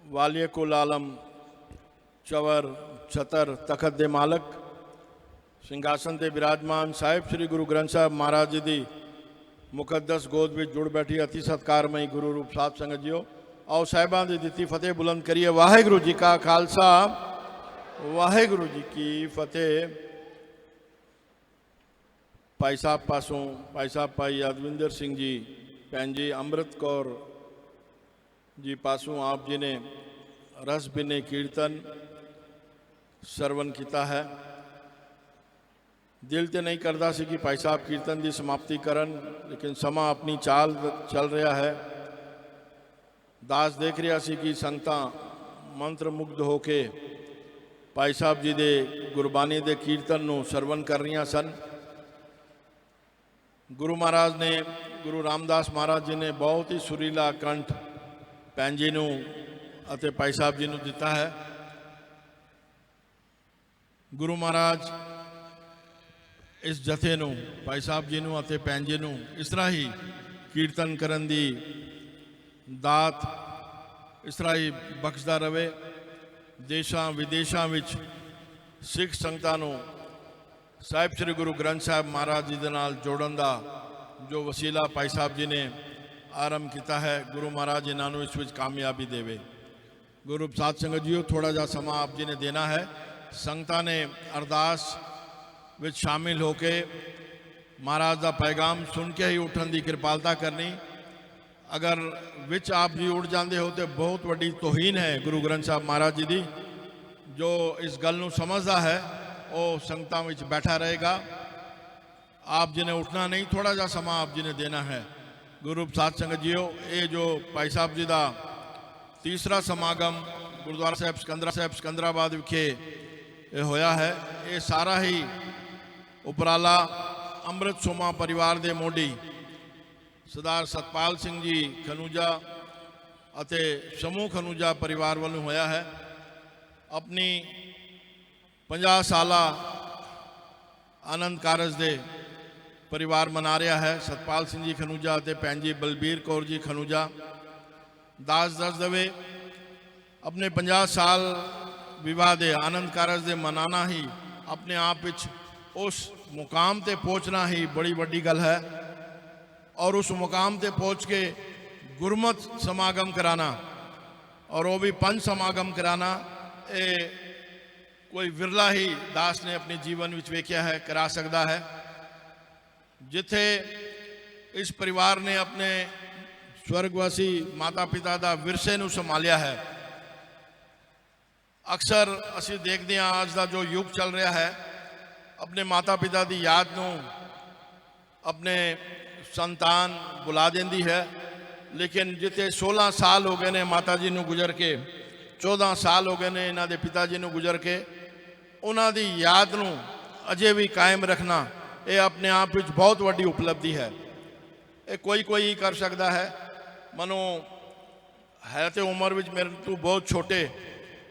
वालिय कुल आलम चवर छतर तखत दे मालक ਸਿੰਘਾਸਨ ਤੇ ਵਿਰਾਜਮਾਨ ਸਾਹਿਬ ਸ੍ਰੀ ਗੁਰੂ ਗ੍ਰੰਥ ਸਾਹਿਬ ਮਹਾਰਾਜ ਜੀ ਦੀ ਮੁਕੱਦਸ ਗੋਦ ਵਿੱਚ ਜੁੜ ਬੈਠੀ ਅਤੀ ਸਤਿਕਾਰਮਈ ਗੁਰੂ ਰੂਪ ਸਾਧ ਸੰਗਤ ਜੀਓ, ਆਓ ਸਾਹਿਬਾਂ ਦੀ ਦਿੱਤੀ ਫਤਿਹ ਬੁਲੰਦ ਕਰੀਏ। ਵਾਹਿਗੁਰੂ ਜੀ ਕਾ ਖਾਲਸਾ, ਵਾਹਿਗੁਰੂ ਜੀ ਕੀ ਫਤਿਹ। ਭਾਈ ਸਾਹਿਬ ਪਾਸੋਂ ਭਾਈ ਸਾਹਿਬ ਭਾਈ ਯਾਦਵਿੰਦਰ ਸਿੰਘ ਜੀ, ਭੈਣ ਜੀ ਅੰਮ੍ਰਿਤ ਕੌਰ ਜੀ ਪਾਸੋਂ ਆਪ ਜੀ ਨੇ ਰਸ ਬਿਨੇ ਕੀਰਤਨ ਸਰਵਨ ਕੀਤਾ ਹੈ। दिल तो नहीं करता सी कि भाई साहब कीर्तन की समाप्ति करन, लेकिन समा अपनी चाल चल रहा है। दास देख रहा सी कि संगतां मंत्र मुग्ध होके भाई साहब जी दे गुरबानी दे कीर्तन नूं सरवण कर रही सन। गुरु महाराज ने, गुरु रामदास महाराज जी ने बहुत ही सुरीला कंठ भैन जी नूं अते भाई साहब जी नूं दिता है। गुरु महाराज इस जथे नूं भाई साहब जी नूं अते भैन जी नूं इस तरह ही कीर्तन करन दी दात इस तरह ही बख्शदा रहे। देशां विदेशां विच सिख संगतां नूं साहिब श्री गुरु ग्रंथ साहिब महाराज जी दे नाल जोड़न दा जो वसीला भाई साहब जी ने आरंभ किया है, गुरु महाराज इन्हां नूं इस विच कामयाबी देवे। गुरु साध संगत जीओ, थोड़ा जा समा आप जी ने देना है। संगतां ने अरदास विच शामिल होके महाराज का पैगाम सुन के ही उठन की कृपालता करनी। अगर विच आप जी उठ जाते हो तो बहुत वड्डी तोहीन है गुरु ग्रंथ साहब महाराज जी की। जो इस गल नूं समझदा है वो संगतां विच बैठा रहेगा। आप जी ने उठना नहीं, थोड़ा जा समा आप जी ने देना है। गुरु साध संगत जीओ, ये जो भाई साहब जी का तीसरा समागम गुरुद्वारा साहब सिकंदराबाद विखे होया है, ये सारा ही उपराला अमृत सोमा परिवार के मोढी सरदार सतपाल सिंह जी खनूजा अते समूह खनूजा परिवार वालों होया है। अपनी 50 साला आनंद कारज दे परिवार मना रहा है। सतपाल सिंह जी खनूजा अते भैन जी बलबीर कौर जी खनूजा। दास दस दवे अपने 50 साल विवाह दे आनंद कारज दे मनाना ही अपने आप विच उस मुकाम ते पहुँचना ही बड़ी वड्डी गल है। और उस मुकाम ते पहुँच के गुरमत समागम कराना और वो भी पंच समागम कराना, ये कोई विरला ही दास ने अपने जीवन विच वेख्या है, करा सकता है। जिथे इस परिवार ने अपने स्वर्गवासी माता पिता का विरसे नूं संभालिया है। अक्सर असीं देखते हैं आज का जो युग चल रहा है, अपने माता पिता की याद नूं अपने संतान बुला देंदी है। लेकिन जिथे 16 साल हो गए ने माता जी नूं गुजर के, 14 साल हो गए ने इन्हां दे पिता जी नूं गुजर के, उन्हां दी याद नूं अजे भी कायम रखना ये अपने आप विच बहुत वड्डी उपलब्धि है। ये कोई ही कर सकता है। मनो है तो उम्र विच मेरे तो बहुत छोटे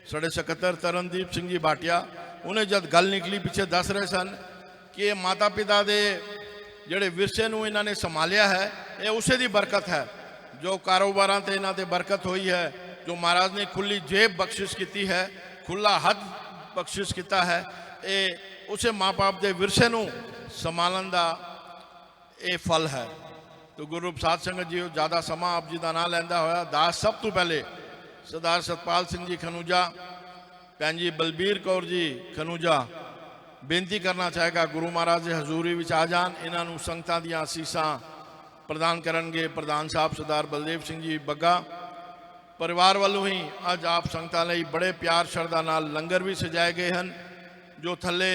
साढ़े सकत्तर तरनदीप सिंह जी भाटिया, उन्हें जब गल निकली पिछे दस रहे सन कि माता पिता के जोड़े विरसे नूं इन्हां ने संभालिया है, ये उसे दी बरकत है। जो कारोबारां ते इन्हां ते बरकत हुई है, जो महाराज ने खुली जेब बख्शिश की है, खुला हद बख्शिश किया है, ये उसे माँ बाप के विरसे नूं संभालन दा ये फल है। तो गुरु साध संगत जी ज़्यादा समा आप जी का नाम लैंदा होया दास सब तो पहले सरदार सतपाल सिंह जी खनूजा, भैन जी बलबीर कौर जी खनूजा बेनती करना चाहेगा गुरु महाराज के हजूरी विच आ जान, इन्हों संगतां दी आसीसां प्रदान करनगे। प्रधान साहब सरदार बलदेव सिंह जी बग्गा परिवार वालों ही अज आप संगतां लई बड़े प्यार श्रद्धा नाल लंगर भी सजाए गए हैं। जो थले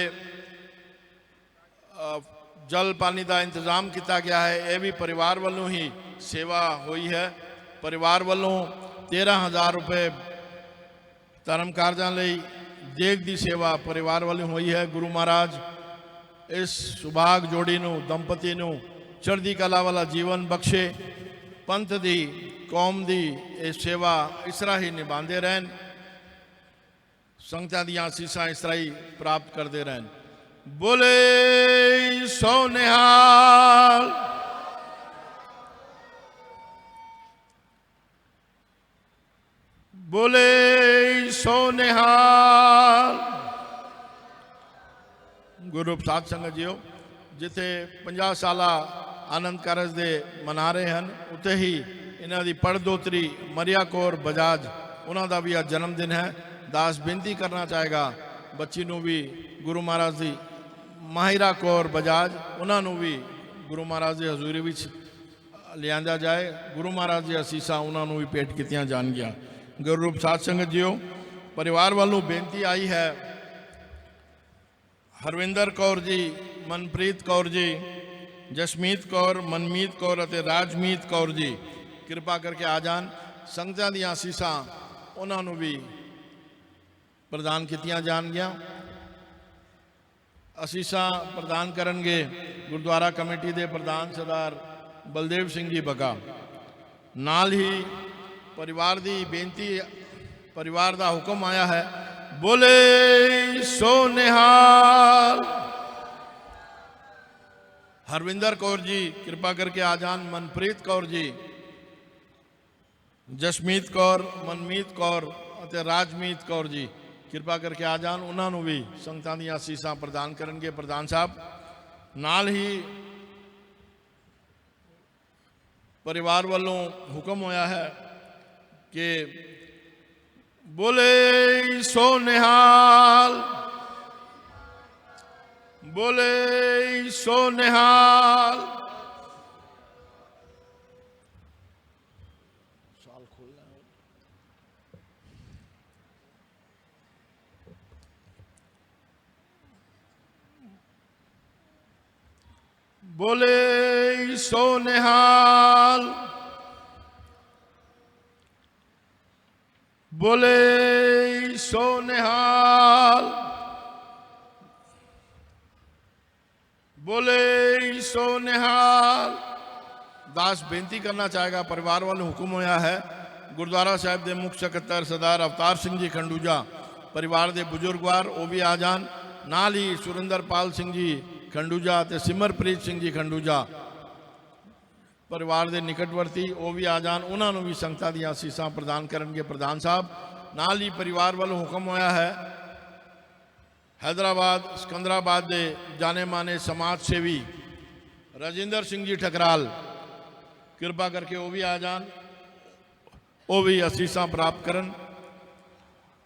जल पानी का इंतजाम किया गया है, यह भी परिवार वालों ही सेवा हुई है। परिवार वालों 13,000 रुपये धर्म कार्यां लई देग की सेवा परिवार वालों हुई है। गुरु महाराज इस सुभाग जोड़ी नूं दंपति नूं चढ़दी कला वाला जीवन बख्शे, पंथ दी कौम दी ये सेवा इस तरह ही निभाते रहन, संगतां दी आसीसां इस तरह ही प्राप्त करते रहन। बोले सो निहाल। बोले सो निहाल। गुरु साध संगत जीओ, जिथे 50 साला आनंद कारज दे मना रहे हैं, उत्थे ही इन्हां दी पड़दोतरी मरिया कौर बजाज, उन्हां दा भी आज जन्मदिन है। दास बेनती करना चाहेगा बच्ची नूं भी गुरु महाराज दी, माहिरा कौर बजाज, उन्हां नूं भी गुरु महाराज की हजूरी विच लियांदा जाए। गुरु महाराज दी असीसा उन्हां नूं भी भेंट कीतियां जाणगियां। गुरु रूप साध संगत जीओ, परिवार वालों बेनती आई है, हरविंदर कौर जी, मनप्रीत कौर जी, जसमीत कौर, मनमीत कौर और राजमीत कौर जी कृपा करके आ जान। संगतां दी आसीसां उन्हां नूं भी प्रदान कीतियां जाणगियां। असीसां प्रदान करनगे गुरुद्वारा कमेटी के प्रधान सरदार बलदेव सिंह जी बगा। नाल ही परिवार की बेनती, परिवार का हुक्म आया है, बोले सो निहाल। हरविंदर कौर जी कृपा करके आ जान। मनप्रीत कौर जी, जसमीत कौर, मनमीत कौर और राजमीत कौर जी कृपा करके आ जान। उन्होंने भी संगतां दी आसीसां प्रदान करनगे प्रधान साहब। नाल ही परिवार वालों हुक्म होया है कि बोले सो निहाल, बोले सो निहाल। साल खोलना है। बोले सो निहाल, बोले सो निहाल, बोले सो निहाल। दास बेनती करना चाहेगा, परिवार वाले हुक्म होया है, गुरुद्वारा साहब के मुख्य सकत्तर सरदार अवतार सिंह जी खंडूजा, परिवार के बुजुर्गवार वो भी आ जान। नाल ही सुरेंद्रपाल सिंह जी खंडूजा ते सिमरप्रीत सिंह जी खंडूजा परिवार के निकटवर्ती वो भी आ जान। उन्होंने भी संगतां दी आसीसां प्रदान करनगे प्रधान साहब। नाल ही परिवार वालों हुक्म होया है, हैदराबाद सिकंदराबाद के जाने माने समाज सेवी राजेंद्र सिंह जी ठकराल कृपा करके वो भी आ जान, वो भी आसीसां प्राप्त करन।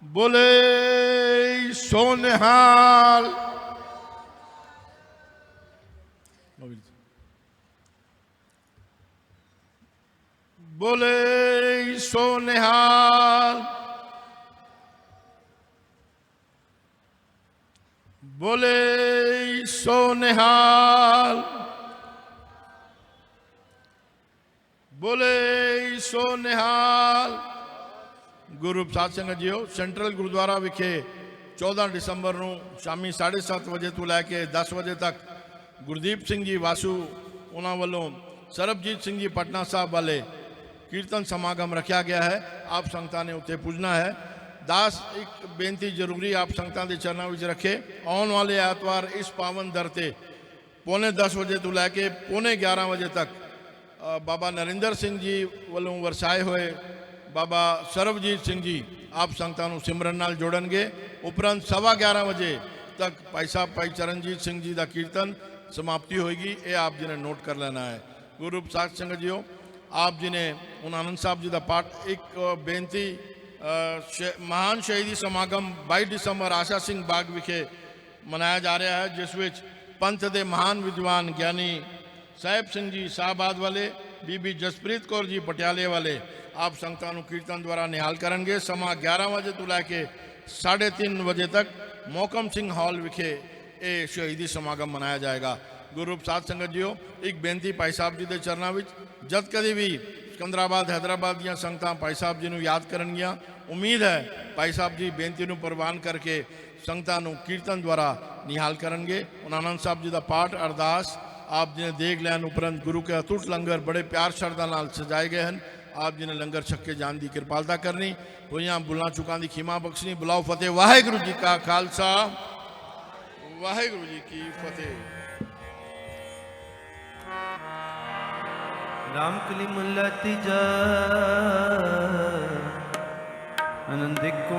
बोले सो निहाल, बोले सो निहाल, बोले सो निहाल, बोले सो निहाल। गुरु साध संगत जीओ, सेंट्रल गुरुद्वारा विखे 14 दिसंबर को शामी 7:30 बजे तो लैके 10 बजे तक गुरदीप सिंह जी वासु उन्होंने वालों सरबजीत सिंह जी पटना साहब वाले कीर्तन समागम रखा गया है। आप संगतां ने उत्थे पूजना है। दास एक बेनती जरूरी आप संगतां के चरणों में रखे, आने वाले एतवार इस पावन दर ते 9:45 बजे तो लैके 11:15 बजे तक बाबा नरिंदर सिंह जी वालों वरसाए हुए बाबा सरबजीत सिंह जी आप संगतां नूं सिमरन नाल जोड़नगे। उपरंत 11:15 बजे तक भाई साहब भाई चरणजीत सिंह जी का कीर्तन समाप्ति होगी। ये आप जी ने नोट कर लेना है। गुरु साध संगत जीओ, आप जी ने उन आनंद साहब जी का पाठ एक बेनती, महान शहीदी समागम 22 दिसंबर आशा सिंह बाग विखे मनाया जा रहा है, जिस विच पंथ के महान विद्वान ज्ञानी साहिब सिंह जी शाहबाद वाले, बीबी जसप्रीत कौर जी पटियाले वाले आप संगतां नूं कीर्तन द्वारा निहाल करेंगे। समा 11 बजे तो लैके 3:30 बजे तक मोहकम सिंह हॉल विखे ये शहीदी समागम मनाया जाएगा। गुरु साध संगत जीओ, एक बेनती भाई साहब जी के चरणों में, जद कभी भी सिकंदराबाद हैदराबाद दियां संगतां भाई साहब जी नूं याद करनगियां, उम्मीद है भाई साहब जी बेनती नूं प्रवान करके संगतां नूं कीर्तन द्वारा निहाल करनगे। उन आनंद साहब जी का पाठ अरदास आप जी ने देख लैन उपरंत गुरु के अतुट लंगर बड़े प्यार श्रद्धा नाल सजाए गए हैं। आप जी ने लंगर छक के जान की कृपालता करनी, होइयां बुलना चुकां दी खीमा बख्शनी। बुलाओ फतेह। वाहेगुरु जी का खालसा, वाहेगुरु जी की फतेह। राम कली मुल्ला तीजा ਆਨੰਦਿਕ